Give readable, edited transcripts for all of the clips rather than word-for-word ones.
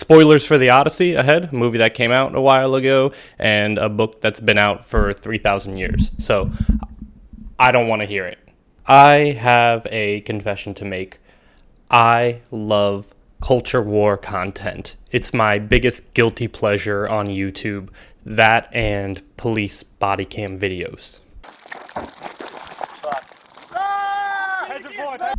Spoilers for the Odyssey ahead, a movie that came out a while ago, and a book that's been out for 3,000 years. So I don't want to hear it. I have a confession to make. I love culture war content. It's my biggest guilty pleasure on YouTube. That and police body cam videos.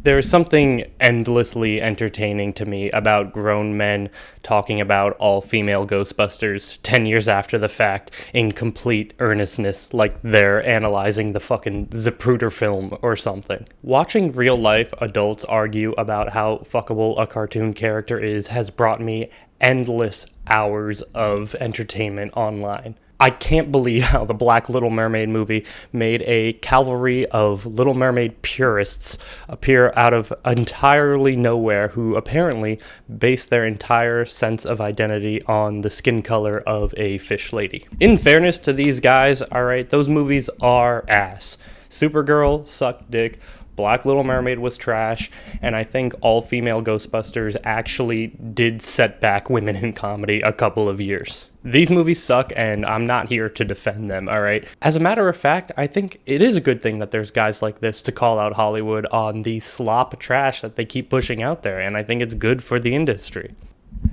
There's something endlessly entertaining to me about grown men talking about all-female Ghostbusters 10 years after the fact in complete earnestness, like they're analyzing the fucking Zapruder film or something. Watching real-life adults argue about how fuckable a cartoon character is has brought me endless hours of entertainment online. I can't believe how the Black Little Mermaid movie made a cavalry of Little Mermaid purists appear out of entirely nowhere who apparently base their entire sense of identity on the skin color of a fish lady. In fairness to these guys, alright, those movies are ass. Supergirl sucked dick. Black Little Mermaid was trash, and I think all-female Ghostbusters actually did set back women in comedy a couple of years. These movies suck, and I'm not here to defend them, alright? As a matter of fact, I think it is a good thing that there's guys like this to call out Hollywood on the slop trash that they keep pushing out there, and I think it's good for the industry.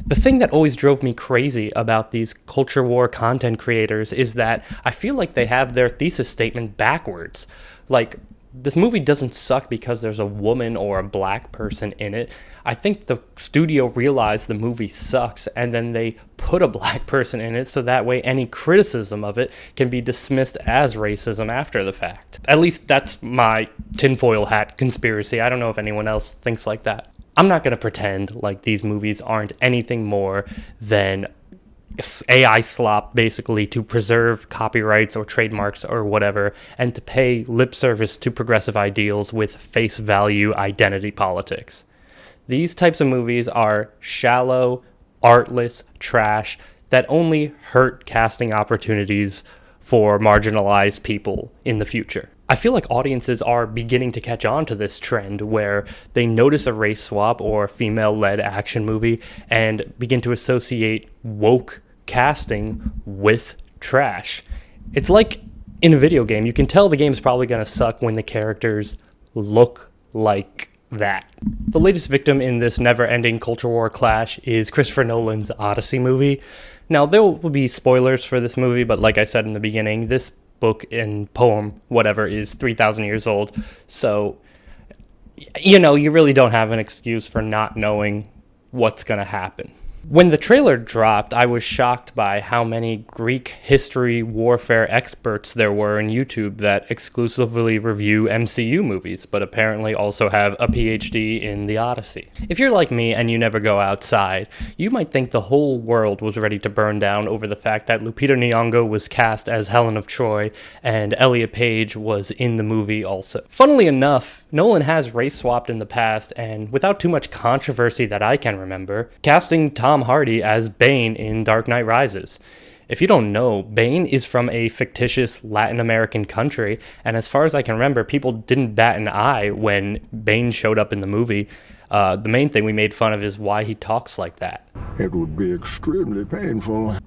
The thing that always drove me crazy about these culture war content creators is that I feel like they have their thesis statement backwards. Like, this movie doesn't suck because there's a woman or a black person in it. I think the studio realized the movie sucks, and then they put a black person in it so that way any criticism of it can be dismissed as racism after the fact. At least that's my tinfoil hat conspiracy. I don't know if anyone else thinks like that. I'm not going to pretend like these movies aren't anything more than AI slop, basically, to preserve copyrights or trademarks or whatever, and to pay lip service to progressive ideals with face value identity politics. These types of movies are shallow, artless trash that only hurt casting opportunities for marginalized people in the future. I feel like audiences are beginning to catch on to this trend where they notice a race swap or female-led action movie and begin to associate woke casting with trash. It's like in a video game. You can tell the game's probably going to suck when the characters look like that. The latest victim in this never-ending culture war clash is Christopher Nolan's Odyssey movie. Now, there will be spoilers for this movie, but like I said in the beginning, this book and poem, whatever, is 3,000 years old. So, you know, you really don't have an excuse for not knowing what's going to happen. When the trailer dropped, I was shocked by how many Greek history warfare experts there were in YouTube that exclusively review MCU movies, but apparently also have a PhD in the Odyssey. If you're like me and you never go outside, you might think the whole world was ready to burn down over the fact that Lupita Nyong'o was cast as Helen of Troy and Elliot Page was in the movie also. Funnily enough, Nolan has race swapped in the past, and without too much controversy that I can remember, casting Tom Hardy as Bane in Dark Knight Rises. If you don't know, Bane is from a fictitious Latin American country, and as far as I can remember, people didn't bat an eye when Bane showed up in the movie. The main thing we made fun of is why he talks like that. It would be extremely painful.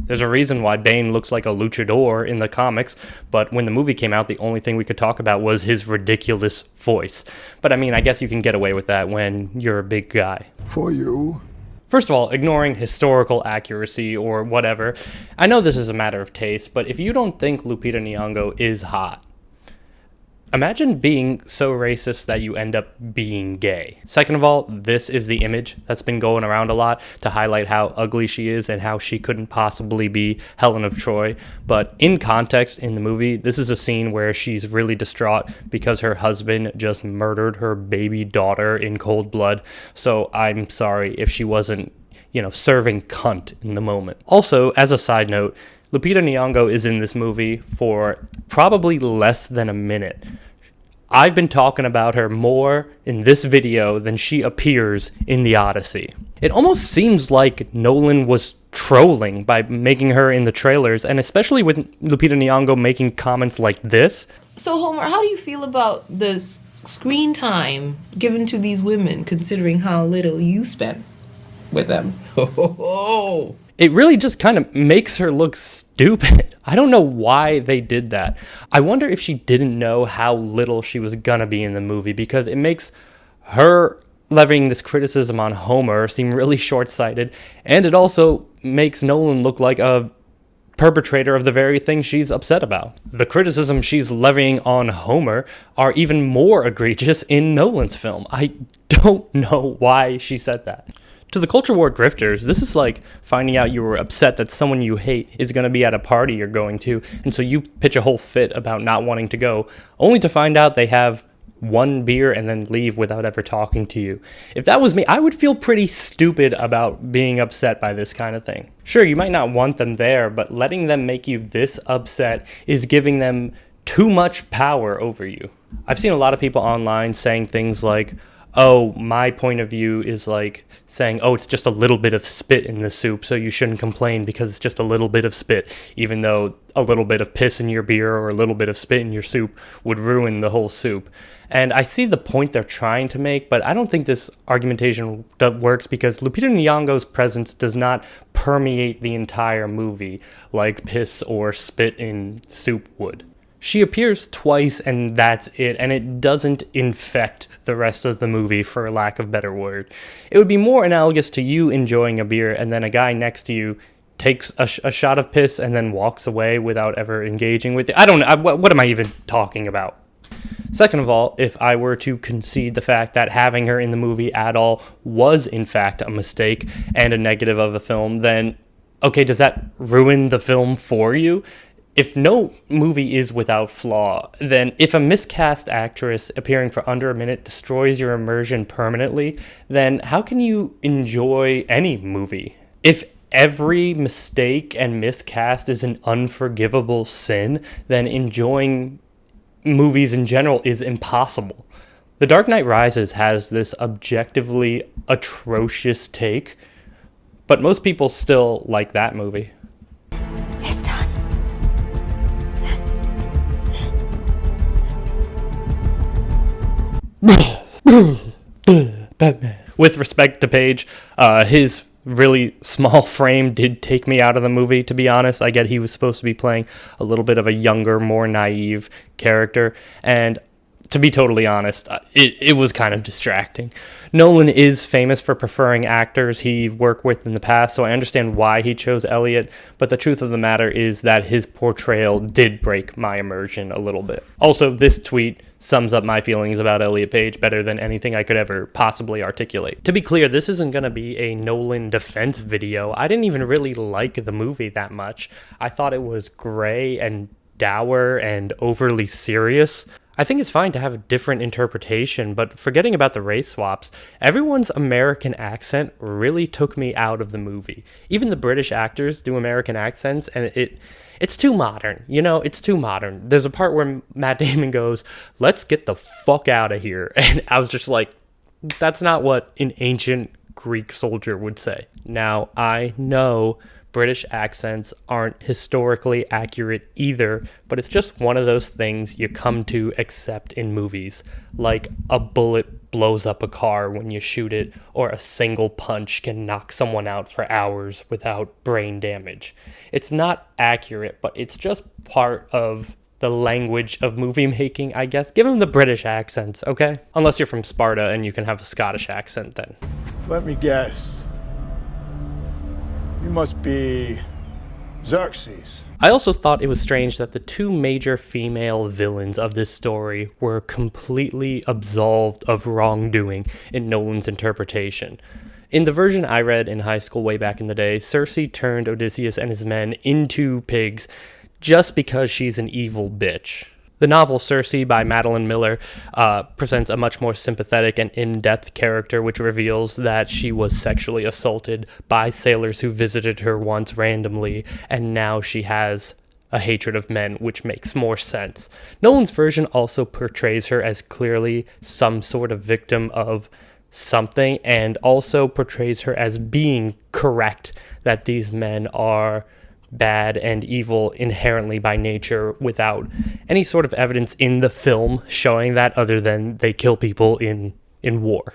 There's a reason why Bane looks like a luchador in the comics, but when the movie came out, the only thing we could talk about was his ridiculous voice. But I mean, I guess you can get away with that when you're a big guy. For you. First of all, ignoring historical accuracy or whatever, I know this is a matter of taste, but if you don't think Lupita Nyong'o is hot, imagine being so racist that you end up being gay. Second of all, this is the image that's been going around a lot to highlight how ugly she is and how she couldn't possibly be Helen of Troy. But in context, in the movie, this is a scene where she's really distraught because her husband just murdered her baby daughter in cold blood. So I'm sorry if she wasn't, serving cunt in the moment. Also, as a side note, Lupita Nyong'o is in this movie for probably less than a minute. I've been talking about her more in this video than she appears in the Odyssey. It almost seems like Nolan was trolling by making her in the trailers, and especially with Lupita Nyong'o making comments like this. So Homer, how do you feel about the screen time given to these women, considering how little you spend with them. It really just kind of makes her look stupid. I don't know why they did that. I wonder if she didn't know how little she was gonna be in the movie, because it makes her levying this criticism on Homer seem really short-sighted, and it also makes Nolan look like a perpetrator of the very thing she's upset about. The criticisms she's levying on Homer are even more egregious in Nolan's film. I don't know why she said that. To the culture war grifters, this is like finding out you were upset that someone you hate is going to be at a party you're going to, and so you pitch a whole fit about not wanting to go, only to find out they have one beer and then leave without ever talking to you. If that was me, I would feel pretty stupid about being upset by this kind of thing. Sure, you might not want them there, but letting them make you this upset is giving them too much power over you. I've seen a lot of people online saying things like, oh, my point of view is like saying, oh, it's just a little bit of spit in the soup, so you shouldn't complain because it's just a little bit of spit, even though a little bit of piss in your beer or a little bit of spit in your soup would ruin the whole soup. And I see the point they're trying to make, but I don't think this argumentation works because Lupita Nyong'o's presence does not permeate the entire movie like piss or spit in soup would. She appears twice and that's it, and it doesn't infect the rest of the movie, for lack of a better word. It would be more analogous to you enjoying a beer and then a guy next to you takes a shot of piss and then walks away without ever engaging with it. I don't know. What am I even talking about? Second of all, if I were to concede the fact that having her in the movie at all was in fact a mistake and a negative of a film, then okay, does that ruin the film for you? If no movie is without flaw, then if a miscast actress appearing for under a minute destroys your immersion permanently, then how can you enjoy any movie? If every mistake and miscast is an unforgivable sin, then enjoying movies in general is impossible. The Dark Knight Rises has this objectively atrocious take, but most people still like that movie. It's done. Batman. With respect to Page, his really small frame did take me out of the movie, to be honest. I get he was supposed to be playing a little bit of a younger, more naive character, and to be totally honest, it was kind of distracting. Nolan is famous for preferring actors he worked with in the past, so I understand why he chose Elliot, but the truth of the matter is that his portrayal did break my immersion a little bit. Also, this tweet sums up my feelings about Elliot Page better than anything I could ever possibly articulate. To be clear, this isn't going to be a Nolan defense video. I didn't even really like the movie that much. I thought it was gray and dour and overly serious. I think it's fine to have a different interpretation, but forgetting about the race swaps, everyone's American accent really took me out of the movie. Even the British actors do American accents, and it's too modern, it's too modern. There's a part where Matt Damon goes, "Let's get the fuck out of here." And I was just like, that's not what an ancient Greek soldier would say. Now, I know British accents aren't historically accurate either, but it's just one of those things you come to accept in movies, like a bullet blows up a car when you shoot it, or a single punch can knock someone out for hours without brain damage. It's not accurate, but it's just part of the language of movie making, I guess. Give them the British accents, okay? Unless you're from Sparta and you can have a Scottish accent then. Let me guess. You must be Xerxes. I also thought it was strange that the two major female villains of this story were completely absolved of wrongdoing in Nolan's interpretation. In the version I read in high school way back in the day, Cersei turned Odysseus and his men into pigs just because she's an evil bitch. The novel Cersei by Madeline Miller presents a much more sympathetic and in-depth character, which reveals that she was sexually assaulted by sailors who visited her once randomly, and now she has a hatred of men, which makes more sense. Nolan's version also portrays her as clearly some sort of victim of something, and also portrays her as being correct that these men are bad and evil inherently by nature, without any sort of evidence in the film showing that, other than they kill people in war.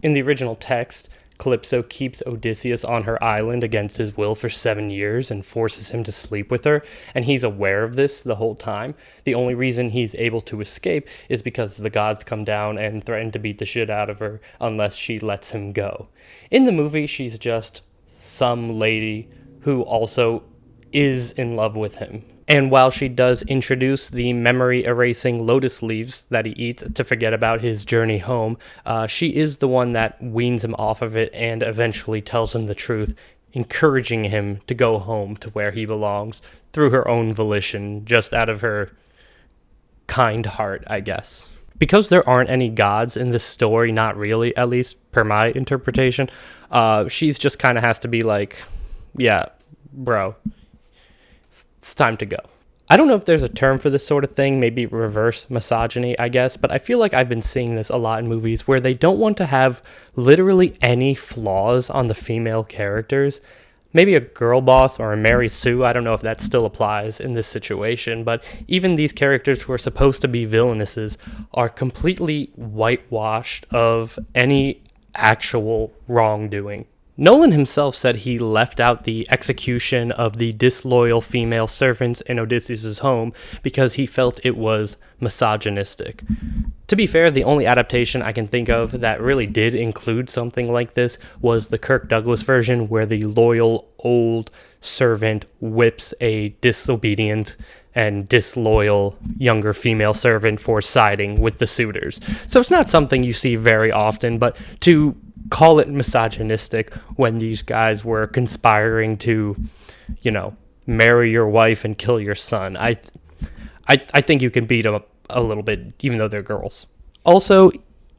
In the original text, Calypso keeps Odysseus on her island against his will for 7 years and forces him to sleep with her, and he's aware of this the whole time. The only reason he's able to escape is because the gods come down and threaten to beat the shit out of her unless she lets him go. In the movie, she's just some lady who also is in love with him. And while she does introduce the memory-erasing lotus leaves that he eats to forget about his journey home, she is the one that weans him off of it and eventually tells him the truth, encouraging him to go home to where he belongs through her own volition, just out of her kind heart, I guess. Because there aren't any gods in this story, not really, at least per my interpretation, she's just kind of has to be like, yeah, bro, it's time to go. I don't know if there's a term for this sort of thing, maybe reverse misogyny, I guess, but I feel like I've been seeing this a lot in movies where they don't want to have literally any flaws on the female characters. Maybe a girl boss or a Mary Sue, I don't know if that still applies in this situation, but even these characters who are supposed to be villainesses are completely whitewashed of any actual wrongdoing. Nolan himself said he left out the execution of the disloyal female servants in Odysseus' home because he felt it was misogynistic. To be fair, the only adaptation I can think of that really did include something like this was the Kirk Douglas version, where the loyal old servant whips a disobedient and disloyal younger female servant for siding with the suitors. So it's not something you see very often, but to call it misogynistic when these guys were conspiring to, marry your wife and kill your son, I think you can beat them up a little bit, even though they're girls. Also,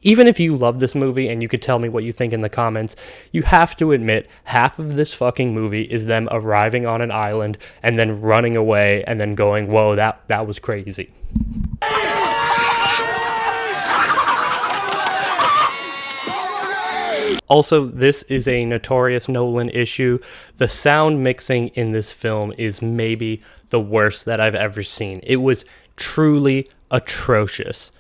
even if you love this movie and you could tell me what you think in the comments, you have to admit half of this fucking movie is them arriving on an island and then running away and then going, whoa, that was crazy. Also, this is a notorious Nolan issue. The sound mixing in this film is maybe the worst that I've ever seen. It was truly atrocious.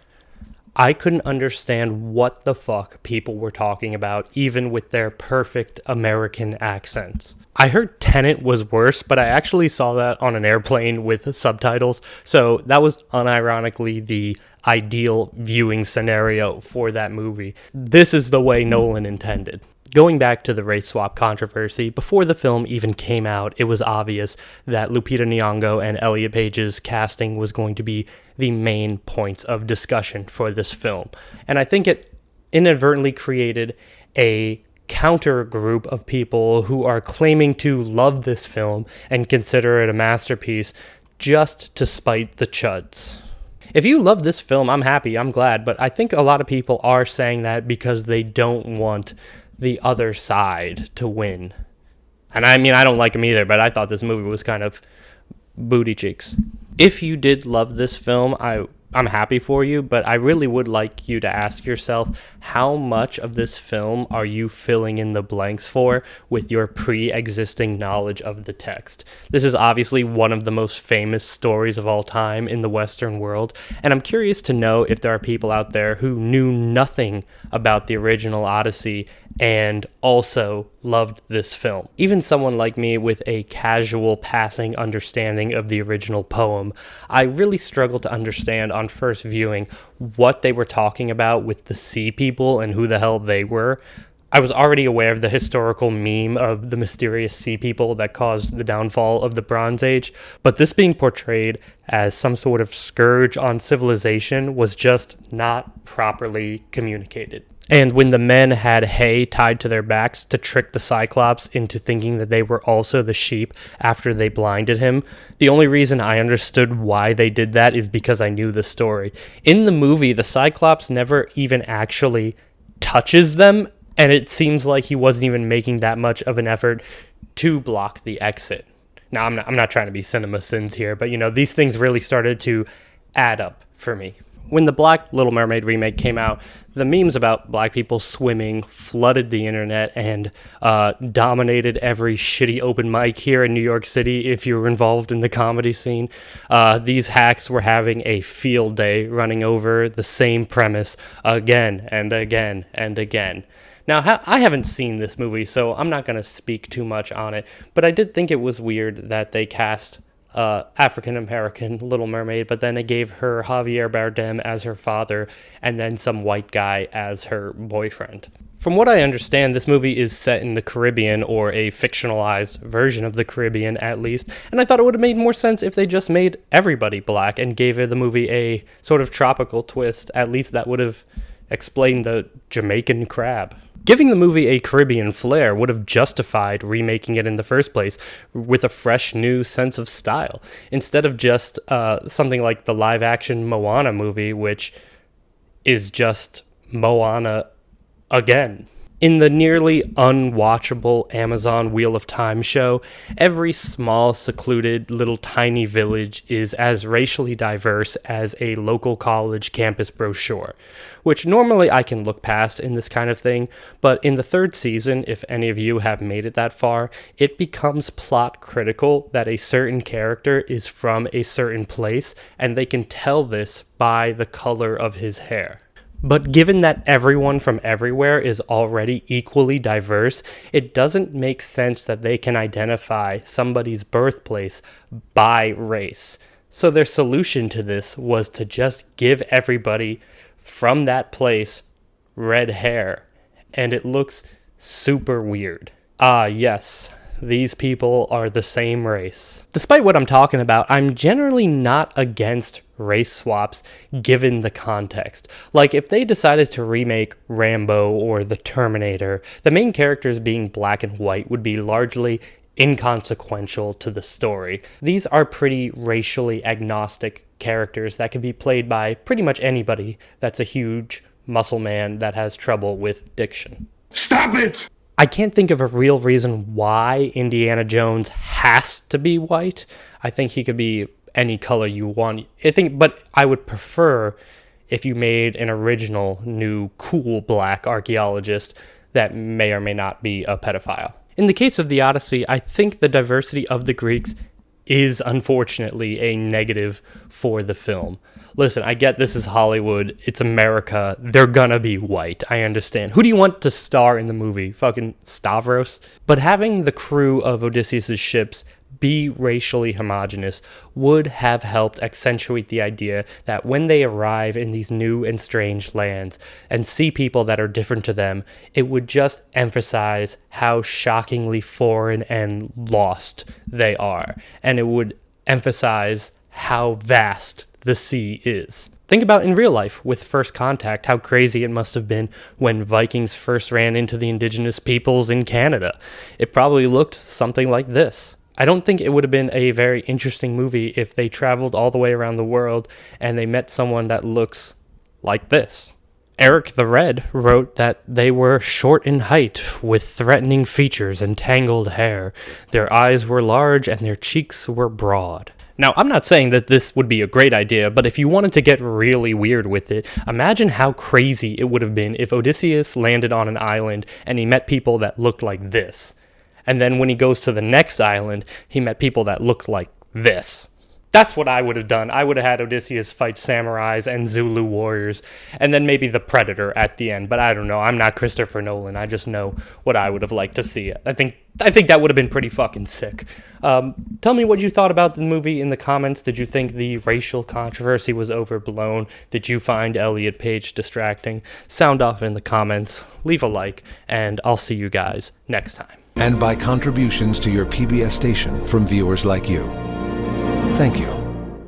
I couldn't understand what the fuck people were talking about, even with their perfect American accents. I heard Tenet was worse, but I actually saw that on an airplane with subtitles, so that was unironically the ideal viewing scenario for that movie. This is the way Nolan intended. Going back to the race swap controversy, before the film even came out, it was obvious that Lupita Nyong'o and Elliot Page's casting was going to be the main points of discussion for this film. And I think it inadvertently created a counter group of people who are claiming to love this film and consider it a masterpiece just to spite the chuds. If you love this film, I'm happy, I'm glad, but I think a lot of people are saying that because they don't want the other side to win. And I mean, I don't like them either, but I thought this movie was kind of booty cheeks. If you did love this film, I'm happy for you, but I really would like you to ask yourself, how much of this film are you filling in the blanks for with your pre-existing knowledge of the text? This is obviously one of the most famous stories of all time in the Western world, and I'm curious to know if there are people out there who knew nothing about the original Odyssey and also loved this film. Even someone like me with a casual passing understanding of the original poem, I really struggled to understand on first viewing what they were talking about with the sea people and who the hell they were. I was already aware of the historical meme of the mysterious sea people that caused the downfall of the Bronze Age, but this being portrayed as some sort of scourge on civilization was just not properly communicated. And when the men had hay tied to their backs to trick the Cyclops into thinking that they were also the sheep after they blinded him, the only reason I understood why they did that is because I knew the story. In the movie, the Cyclops never even actually touches them, and it seems like he wasn't even making that much of an effort to block the exit. Now, I'm not trying to be cinema sins here, but these things really started to add up for me. When the Black Little Mermaid remake came out, the memes about black people swimming flooded the internet and dominated every shitty open mic here in New York City if you were involved in the comedy scene. These hacks were having a field day running over the same premise again and again and again. Now, I haven't seen this movie, so I'm not going to speak too much on it, but I did think it was weird that they cast African-American Little Mermaid, but then they gave her Javier Bardem as her father, and then some white guy as her boyfriend. From what I understand, this movie is set in the Caribbean, or a fictionalized version of the Caribbean at least, and I thought it would have made more sense if they just made everybody black and gave the movie a sort of tropical twist. At least that would have explained the Jamaican crab. Giving the movie a Caribbean flair would have justified remaking it in the first place with a fresh new sense of style, instead of just something like the live-action Moana movie, which is just Moana again. In the nearly unwatchable Amazon Wheel of Time show, every small, secluded, little tiny village is as racially diverse as a local college campus brochure, which normally I can look past in this kind of thing, but in the third season, if any of you have made it that far, it becomes plot critical that a certain character is from a certain place, and they can tell this by the color of his hair. But given that everyone from everywhere is already equally diverse, it doesn't make sense that they can identify somebody's birthplace by race. So their solution to this was to just give everybody from that place red hair, and it looks super weird. Ah, yes. These people are the same race. Despite what I'm talking about, I'm generally not against race swaps given the context. Like, if they decided to remake Rambo or The Terminator, the main characters being black and white would be largely inconsequential to the story. These are pretty racially agnostic characters that can be played by pretty much anybody that's a huge muscle man that has trouble with diction. Stop it! I can't think of a real reason why Indiana Jones has to be white. I think he could be any color you want. But I would prefer if you made an original, new, cool black archaeologist that may or may not be a pedophile. In the case of the Odyssey, I think the diversity of the Greeks is unfortunately a negative for the film. Listen, I get this is Hollywood, it's America, they're gonna be white, I understand. Who do you want to star in the movie? Fucking Stavros? But having the crew of Odysseus' ships be racially homogenous would have helped accentuate the idea that when they arrive in these new and strange lands and see people that are different to them, it would just emphasize how shockingly foreign and lost they are. And it would emphasize how vast the sea is. Think about in real life with First Contact, how crazy it must have been when Vikings first ran into the indigenous peoples in Canada. It probably looked something like this. I don't think it would have been a very interesting movie if they traveled all the way around the world and they met someone that looks like this. Eric the Red wrote that they were short in height, with threatening features and tangled hair. Their eyes were large and their cheeks were broad. Now, I'm not saying that this would be a great idea, but if you wanted to get really weird with it, imagine how crazy it would have been if Odysseus landed on an island and he met people that looked like this. And then when he goes to the next island, he met people that looked like this. That's what I would have done. I would have had Odysseus fight samurais and Zulu warriors, and then maybe the Predator at the end. But I don't know. I'm not Christopher Nolan. I just know what I would have liked to see. I think that would have been pretty fucking sick. Tell me what you thought about the movie in the comments. Did you think the racial controversy was overblown? Did you find Elliot Page distracting? Sound off in the comments. Leave a like, and I'll see you guys next time. And by contributions to your PBS station from viewers like you. Thank you.